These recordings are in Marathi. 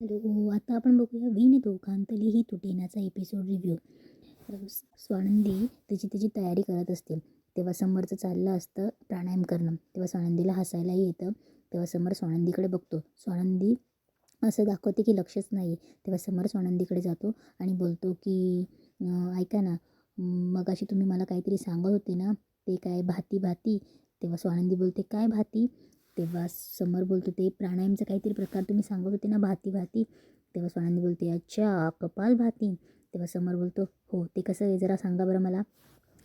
हॅलो, आता आपण बघूया विण दोघांतली ही तुटेनाचा एपिसोड रिव्ह्यू. स्वानंदी त्याची तयारी करत असते. तेव्हा समरचं चाललं असतं प्राणायाम करणं. तेव्हा स्वानंदीला हसायलाही येतं. तेव्हा समर स्वानंदीकडे बघतो. स्वानंदी असं दाखवते की लक्षच नाही. तेव्हा समर स्वानंदीकडे जातो आणि बोलतो की ऐका ना, मगाशी तुम्ही मला काहीतरी सांगत होते ना, ते काय भाती भाती. तेव्हा स्वानंदी बोलते काय भाती. तेव्हा समर बोलतो ते प्राणायामचा काहीतरी प्रकार तुम्ही सांगत होते ना, भाती भाती. तेव्हा स्वानंदी बोलते अच्छा कपालभाती. तेव्हा समर बोलतो हो, ते कसं आहे जरा सांगा बरं मला.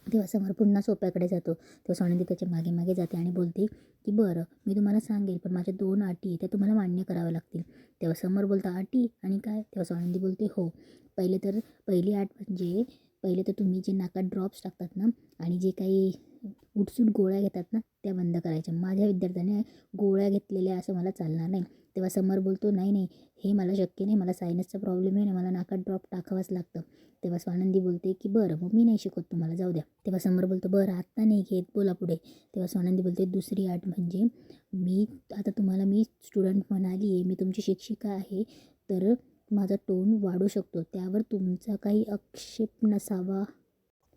तेव्हा समर पुन्हा सोप्याकडे जातो. तेव्हा स्वानंदी त्याच्या मागे मागे जाते आणि बोलते की बरं मी तुम्हाला सांगेल, पण माझ्या 2 अटी आहे, त्या तुम्हाला मान्य कराव्या लागतील. तेव्हा समर बोलतो अटी आणि काय. तेव्हा स्वानंदी बोलते हो, पहिली अट म्हणजे पहिले तर तुम्ही जे नाकात ड्रॉप्स टाकतात ना आणि जे काही उठसूट गोळ्या घेतात ना, त्या बंद करायच्या. माझ्या विद्यार्थ्याने गोळ्या घेतलेल्या असं मला चालणार नाही. तेव्हा समर बोलतो नाही नाही, हे मला शक्य नाही, मला सायनसचा प्रॉब्लेम आहे ना, मला नाकात ड्रॉप टाकावाच लागतं. तेव्हा स्वानंदी बोलते की बरं मग मी नाही शिकवत तुम्हाला, जाऊ द्या. तेव्हा समर बोलतो बरं आत्ता नाही घेत, बोला पुढे. तेव्हा स्वानंदी बोलते दुसरी अट म्हणजे मी स्टुडंट म्हणाली आहे, मी तुमची शिक्षिका आहे, तर माझा टोन वाढू शकतो, त्यावर तुमचा काही आक्षेप नसावा,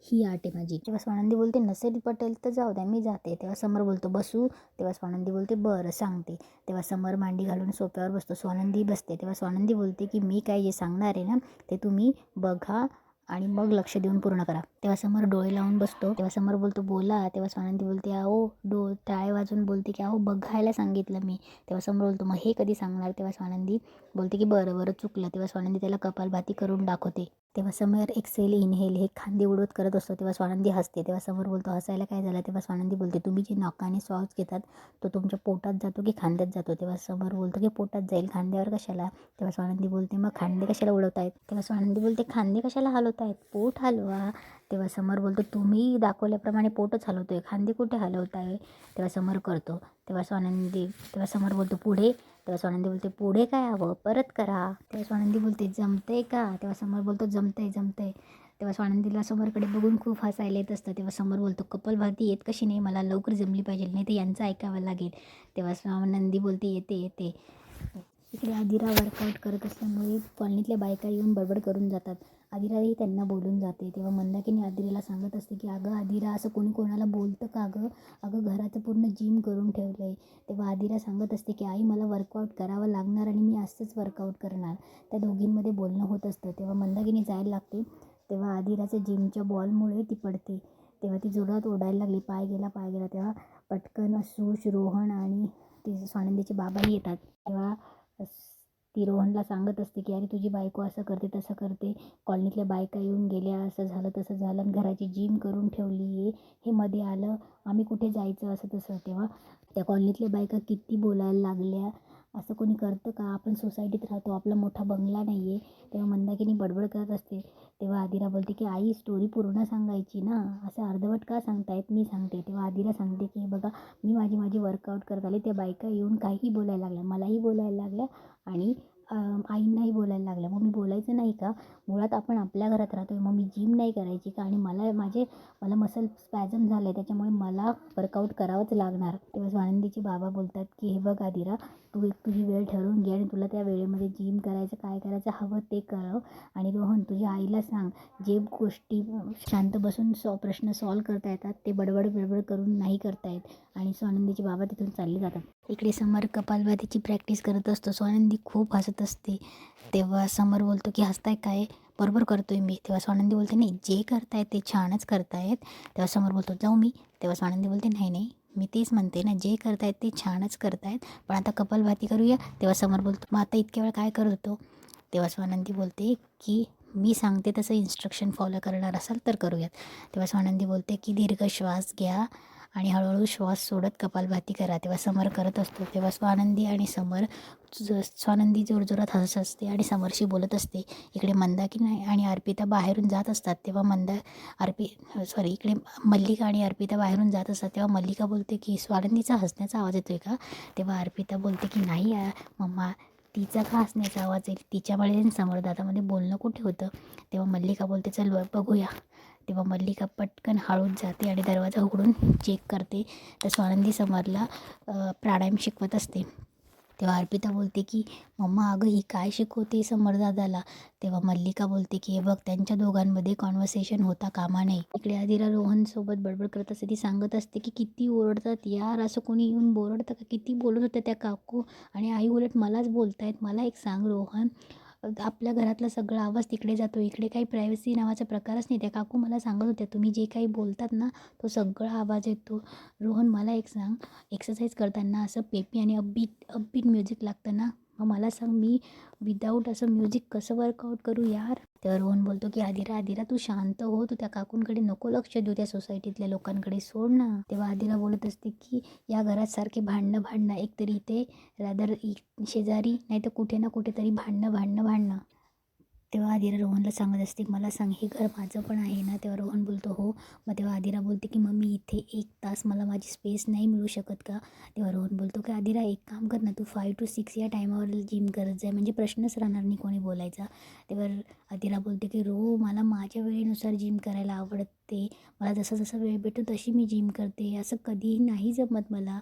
ही अट आहे माझी. तेव्हा स्वानंदी बोलते नसेल पटेल तर जाऊ द्या, मी जाते. तेव्हा समर बोलतो बसू. तेव्हा स्वानंदी बोलते बरं सांगते. तेव्हा समर मांडी घालून सोफ्यावर बसतो. स्वानंदी बसते. तेव्हा स्वानंदी बोलते की मी काय जे सांगणार आहे ना, ते तुम्ही बघा आणि मग लक्ष देऊन पूर्ण करा. तेव्हा समर डोळे लावून बसतो. तेव्हा समर बोलतो बोला. तेव्हा स्वानंदी बोलते अहो टाळे वाजून बोलते की अहो बघायला सांगितलं मी. तेव्हा समर बोलतो मग हे कधी सांगणार. तेव्हा स्वानंदी बोलते की बरं बरं चुकलं. तेव्हा स्वानंदी त्याला कपालभाती करून दाखवते. तेव्हा समर एक्सेल इनहेल हे खांदे उडवत करत असतो. तेव्हा स्वानंदी हसते. तेव्हा समर बोलतो हसायला काय झालं. तेव्हा स्वानंदी बोलते तुम्ही जे नाकाने श्वास घेतात तो तुमच्या पोटात जातो की खांद्यात जातो. तेव्हा समर बोलतो की पोटात जाईल, खांद्यावर कशाला. तेव्हा स्वानंदी बोलते मग खांदे कशाला उडवतायत. तेव्हा स्वानंदी बोलते खांदे कशाला हलवतायत, पोट हलवा. तेव्हा समर बोलतो तुम्ही दाखवल्याप्रमाणे पोटच हलवतोय, खांदे कुठे हलवताय. तेव्हा समर करतो. तेव्हा समर बोलतो पुढे. तेव्हा स्वानंदी बोलते पुढे काय हवं, परत करा. तेव्हा स्वानंदी बोलते जमतंय का. तेव्हा समर बोलतो जमतंय जमतंय. तेव्हा स्वानंदीला समरकडे बघून खूप हसायला येत असतं. तेव्हा समर बोलतो कपालभाती येत कशी नाही, मला लवकर जमली पाहिजे, नाही तर यांचं ऐकावं लागेल. तेव्हा स्वानंदी बोलते येते येते. इकडे आदिरा वर्कआउट करत असल्यामुळे कॉलनीतल्या बायका येऊन बडबड करून जातात. आदिराही त्यांना बोलून जाते. तेव्हा मंदाकिनी आदिराला सांगत असते की अगं आदिरा, असं कोणी कोणाला बोलतं का गं, अगं घराचं पूर्ण जिम करून ठेवलं आहे. तेव्हा आदिरा सांगत असते की आई मला वर्कआउट करावं लागणार आणि मी असंच वर्कआउट करणार. त्या दोघींमध्ये बोलणं होत असतं. तेव्हा मंदाकिनी जायला लागते. तेव्हा आदिराच्या जिमच्या बॉलमुळे ती पडते. तेव्हा ती जोरात ओढायला लागली, पाय गेला. तेव्हा पटकन सुश, रोहन आणि ती स्वानंदीचे बाबाही येतात. तेव्हा ती रोहनला सांगत असते की अरे तुझी बायको असं करते तसं करते, कॉलनीतल्या बायका येऊन गेल्या, असं झालं तसं झालं, आणि घराची जिम करून ठेवली आहे, हे मध्ये आलं, आम्ही कुठे जायचं असं तसं. तेव्हा त्या कॉलनीतल्या बायका किती बोलायला लागल्या, असं कोणी करतं का, आपण सोसायटीत राहतो, आपला मोठा बंगला नाही आहे. तेव्हा मंदाकिनी बडबड करत असते. तेव्हा आदिरा बोलते की आई स्टोरी पूर्ण सांगायची ना, असं अर्धवट का सांगतायत, मी सांगते. तेव्हा आदिरा सांगते की बघा मी माझी वर्कआउट करत आले, त्या बायका येऊन काही बोलायला लागल्या, मलाही बोलायला लागल्या आणि आईंनाही बोलायला लागल्या. मग मी बोलायचं नाही का, मुळात आपण आपल्या घरात राहतो, मग मी जिम नाही करायची का, आणि मला मसल स्पॅझम झालं आहे, त्याच्यामुळे मला वर्कआउट करावंच लागणार. तेव्हा स्वानंदीचे बाबा बोलतात की हे बघ आदिरा, तू एक तुझी वेळ ठरवून घे आणि तुला त्या वेळेमध्ये जिम करायचं, काय करायचं हवं ते कर. आणि रोहन तुझ्या आईला सांग, जे गोष्टी शांत बसून प्रश्न सॉल्व करता येतात ते बडबड करून नाही करता येत. आणि स्वानंदीचे बाबा तिथून चालले जातात. इकडे समर कपालभातीची प्रॅक्टिस करत असतो. स्वानंदी खूप हसत असते. तेव्हा समर बोलतो की हसताय काय, बरोबर करतोय मी. तेव्हा स्वानंदी बोलते नाही, जे करतायत ते छानच करतायत. तेव्हा समर बोलतो जाऊ मी. तेव्हा स्वानंदी बोलते नाही नाही, मी तेच म्हणते ना, जे करतायत ते छानच करतायत, पण आता कपालभाती करूया. तेव्हा समर बोलतो मग आता इतक्या वेळ काय करत होतो. तेव्हा स्वानंदी बोलते की मी सांगते तसं इन्स्ट्रक्शन फॉलो करणार असाल तर करूयात. तेव्हा स्वानंदी बोलते की दीर्घ श्वास घ्या आणि हळूहळू श्वास सोडत कपालभाती करा. तेव्हा समर करत असतो. तेव्हा स्वानंदी जोरजोरात हसत असते आणि समरशी बोलत असते. इकडे मंदाकिनी आणि अर्पिता बाहेरून जात असतात. तेव्हा इकडे मल्लिका आणि अर्पिता बाहेरून जात असतात. तेव्हा मल्लिका बोलते की स्वानंदीचा हसण्याचा आवाज येतोय का. तेव्हा अर्पिता बोलते की नाही मम्मा, तिचा का हसण्याचा आवाज येईल, तिच्यामुळे समोर दादामध्ये बोलणं कुठे होतं. तेव्हा मल्लिका बोलते चल बघूया. तेव्हा मल्लिका पटकन हळूच जाते आणि दरवाजा उघडून चेक करते, तर स्वानंदी समरला प्राणायाम शिकवत असते. तेव्हा अर्पिता बोलते की मम्मा अगं ही काय शिकवते समरदादाला. तेव्हा मल्लिका बोलते की हे बघ त्यांच्या दोघांमध्ये कॉन्व्हर्सेशन होता कामा नाही. इकडे आदिरा रोहनसोबत बडबड करत असते. ती सांगत असते की किती ओरडतात यार, असं कोणी येऊन बोरडतं का, किती बोलत होत्या त्या काकू आणि आई उलट मलाच बोलतायत. मला एक सांग रोहन, आपल्या घरातला सगळा आवाज तिकडे जातो, इकडे काही प्रायव्हसी नावाचा प्रकारच नाही. त्या काकू मला सांगत होत्या तुम्ही जे काही बोलतात ना तो सगळा आवाज येतो. रोहन मला एक सांग, एक्सरसाइज करताना असं पेपी आणि अपबीट म्युझिक लागतं ना, मग मला सांग मी विदाऊट असं म्युझिक कसं वर्कआउट करू यार. तेव्हा रोहन बोलतो की आदिरा आदिरा तू शांत हो, तू त्या काकूंकडे नको लक्ष देऊ, त्या सोसायटीतल्या लोकांकडे सोड ना. तेव्हा आदिरा बोलत असते की या घरात सारखे भांडणं एकतरी इथे रादर शेजारी नाही तर कुठे ना कुठेतरी भांडणं. तेव्हा आदिरा रोहनला सांगत असते मला सांग हे घर माझं पण आहे ना. तेव्हा रोहन बोलतो हो. मग तेव्हा आदिरा बोलते की मग मी इथे 1 तास मला माझी स्पेस नाही मिळू शकत का. तेव्हा रोहन बोलतो की आदिरा एक काम कर ना, तू 5 to 6 या टायमावर जिम करत जाय, म्हणजे प्रश्नच राहणार नाही कोणी बोलायचा. तेव्हा आदिरा बोलते की मला माझ्या वेळेनुसार जिम करायला आवडते, मला जसा जसा वेळ भेटतो तशी मी जिम करते, असं कधीही नाही जमत मला.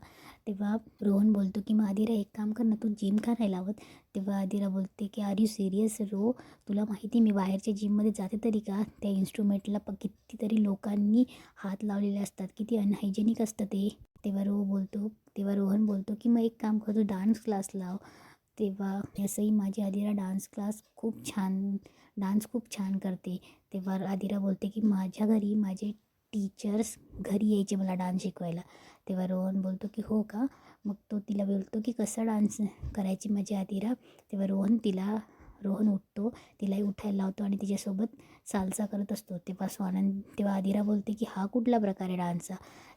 तेव्हा रोहन बोलतो की मग आदिरा एक काम कर ना, तू जिम का नाही लावत. तेव्हा आदिरा बोलते की आर यू सिरियस रो, तुला माहिती मी बाहेरच्या जिममध्ये जाते तरी का, त्या इन्स्ट्रुमेंटला कितीतरी लोकांनी हात लावलेले असतात, किती अनहायजेनिक असतं ते. तेव्हा रोहन बोलतो की मग एक काम कर, तू डान्स क्लास लाव. तेव्हा असंही माझी आदिरा डान्स खूप छान करते. तेव्हा आदिरा बोलते की माझ्या घरी माझे टीचर्स घरी यायचे मला डान्स शिकवायला. तेव्हा रोहन बोलतो की हो का. मग तो तिला बोलतो की कसा डान्स करायची माझी आदिरा. तेव्हा रोहन उठतो, तिलाही उठायला लावतो आणि तिच्यासोबत सालसा करत असतो. तेव्हा आदिरा बोलते की हा कुठला प्रकार आहे डान्सचा.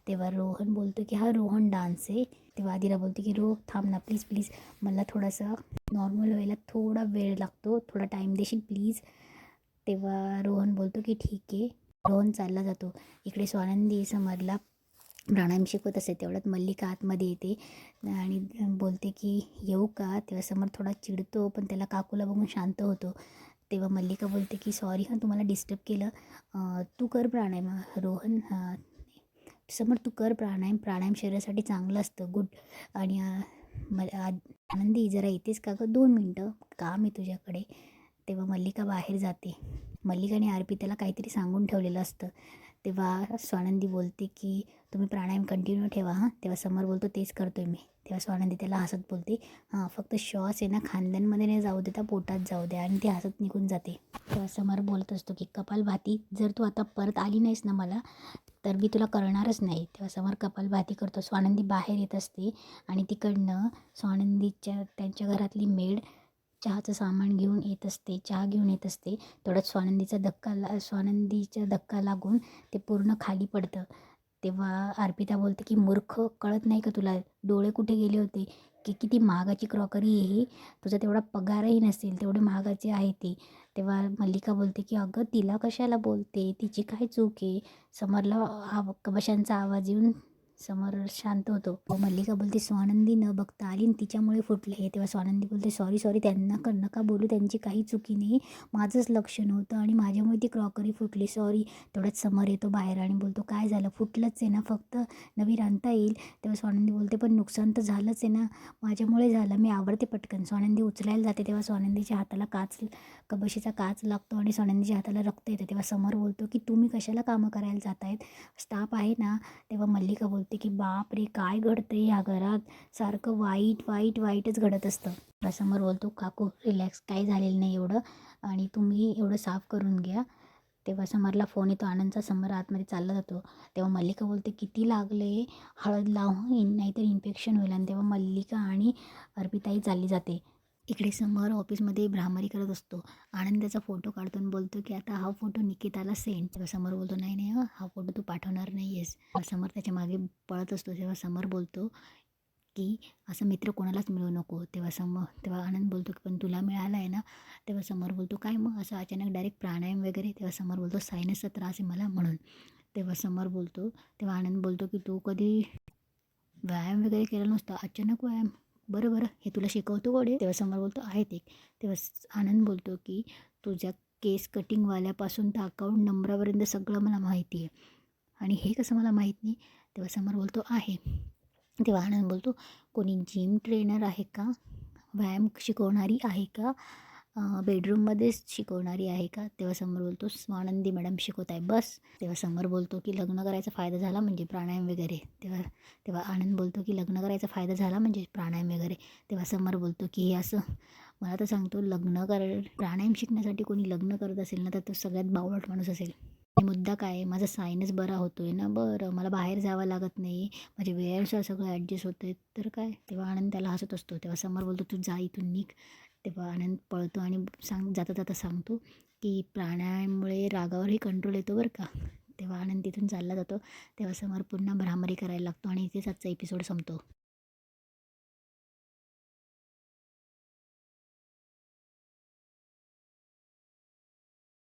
तेव्हा रोहन बोलतो की हा रोहन डान्स आहे. तेव्हा आदिरा बोलते की थांब ना प्लीज मला थोडासा नॉर्मल व्हायला थोडा वेळ लागतो, थोडा टाईम देशील प्लीज. तेव्हा रोहन बोलतो की ठीक आहे. रोहन चालला जातो. इकडे स्वानंदी समरला प्राणायाम शिकवत असते. तेवढ्यात मल्लिका आतमध्ये येते आणि बोलते की येऊ का. तेव्हा समर थोडा चिडतो पण त्याला काकूला बघून शांत होतो. तेव्हा मल्लिका बोलते की सॉरी हां तुम्हाला डिस्टर्ब केलं, तू कर प्राणायाम. रोहन समर तू कर प्राणायाम शरीरासाठी चांगलं असतं, गुड. आणि आनंदी जरा येतेस का गं, 2 मिनटं काम आहे तुझ्याकडे. तेव्हा मल्लिका बाहेर जाते. मल्लिकाने अर्पिताला काहीतरी सांगून ठेवलेलं असतं. तेव्हा स्वानंदी बोलते की तुम्ही प्राणायाम कंटिन्यू ठेवा हां. तेव्हा समर बोलतो तेच करतो आहे मी. तेव्हा स्वानंदी त्याला हसत बोलते हां फक्त श्वास आहे ना खांद्यांमध्ये नाही जाऊ देता, पोटात जाऊ द्या. आणि ती हसत निघून जाते. तेव्हा समर बोलत असतो की कपालभाती जर तू आता परत आली नाहीस ना मला तर मी तुला करणारच नाही. तेव्हा समर कपालभाती करतो. स्वानंदी बाहेर येत असते आणि तिकडनं त्यांच्या घरातली मेड चहाचं सामान घेऊन येत असते, चहा घेऊन येत असते. तेवढ्यात स्वानंदीचा धक्का लागून ते पूर्ण खाली पडतं. तेव्हा अर्पिता बोलते की मूर्ख, कळत नाही का तुला, डोळे कुठे गेले होते, की किती महागाची क्रॉकरी आहे ही, तुझा तेवढा पगारही नसेल, तेवढे महागाचे आहे ती. तेव्हा मल्लिका बोलते की अगं तिला कशाला बोलते, तिची काय चूक आहे. समरला कबशांचा आवाज येऊन समर शांत होतो. मल्लिका बोलते स्वानंदी न बघता आली तिच्यामुळे फुटले. तेव्हा स्वानंदी बोलते सॉरी त्यांना नका बोलू, त्यांची काही चुकी नाही, माझंच लक्ष नव्हतं आणि माझ्यामुळे ती क्रॉकरी फुटली, सॉरी. तेवढ्यात समर येतो बाहेर आणि बोलतो काय झालं, फुटलंच आहे ना, फक्त नवीन आणता येईल. तेव्हा स्वानंदी बोलते पण नुकसान तर झालंच आहे ना, माझ्यामुळे झालं, मी आवडते पटकन. स्वानंदी उचलायला जाते तेव्हा स्वानंदीच्या हाताला कबशीचा काच लागतो आणि स्वानंदीच्या हाताला रक्त येतं. तेव्हा समर बोलतो की तुम्ही कशाला कामं करायला जातायत, स्टाफ आहे ना. तेव्हा मल्लिका बोलते की बाप रे काय घडतं ह्या घरात, सारखं वाईटच घडत असतं. समर बोलतो काकू रिलॅक्स, काही झालेलं नाही एवढं आणि तुम्ही एवढं साफ करून घ्या. तेव्हा समरला फोन येतो आनंदचा. समर आतमध्ये चालला जातो. तेव्हा मल्लिका बोलते किती लागले, हळद लाव नाहीतर इन्फेक्शन होईल. आणि तेव्हा मल्लिका आणि अर्पिताही चालली जाते. इकडे समर ऑफिसमध्ये भ्रामरी करत असतो. आनंद त्याचा फोटो काढतो आणि बोलतो की आता हा फोटो निकिताला सेंड. तेव्हा समर बोलतो नाही हा फोटो तू पाठवणार नाही आहेस. समर त्याच्या मागे पळत असतो. तेव्हा समर बोलतो की असं मित्र कोणालाच मिळू नको. तेव्हा आनंद बोलतो की पण तुला मिळाला आहे ना. तेव्हा समर बोलतो काय मग असं अचानक डायरेक्ट प्राणायाम वगैरे. तेव्हा समर बोलतो सायनसचा त्रास आहे मला म्हणून. तेव्हा आनंद बोलतो की तू कधी व्यायाम वगैरे केला नसता, अचानक व्यायाम, बरं हे तुला शिकवतो कोण. तेव्हा समर बोलतो आहेत एक. तेव्हा आनंद बोलतो की तुझ्या केस कटिंगवाल्यापासून तर अकाउंट नंबरापर्यंत सगळं मला माहिती आहे आणि हे कसं मला माहीत नाही. तेव्हा समर बोलतो आहे. तेव्हा आनंद बोलतो, कोणी जिम ट्रेनर आहे का, व्यायाम शिकवणारी आहे का, बेडरूममध्येच शिकवणारी आहे का. तेव्हा समर बोलतो, स्वानंदी मॅडम शिकवत आहे बस. तेव्हा समर बोलतो की लग्न करायचा फायदा झाला म्हणजे प्राणायाम वगैरे. तेव्हा तेव्हा आनंद बोलतो की लग्न करायचा फायदा झाला म्हणजे प्राणायाम वगैरे. तेव्हा समर बोलतो की हे असं, मला तर सांगतो प्राणायाम शिकण्यासाठी कोणी लग्न करत असेल ना, तर तो सगळ्यात बावळट माणूस असेल. आणि मुद्दा काय आहे, माझा सायनच बरा होतो आहे ना, बरं मला बाहेर जावं लागत नाही, माझे वेळेनुसार सगळं ॲडजस्ट होतं आहे, तर काय. तेव्हा आनंद त्याला हसत असतो. तेव्हा समर बोलतो, तू जा इथून निघ. तेव्हा आनंद पळतो आणि जाता जाता सांगतो की प्राणायाममुळे रागावरही कंट्रोल येतो बरं का. तेव्हा आनंद तिथून चालला जातो. तेव्हा समर पुन्हा भ्रामरी करायला लागतो आणि इथेच आजचा एपिसोड संपतो.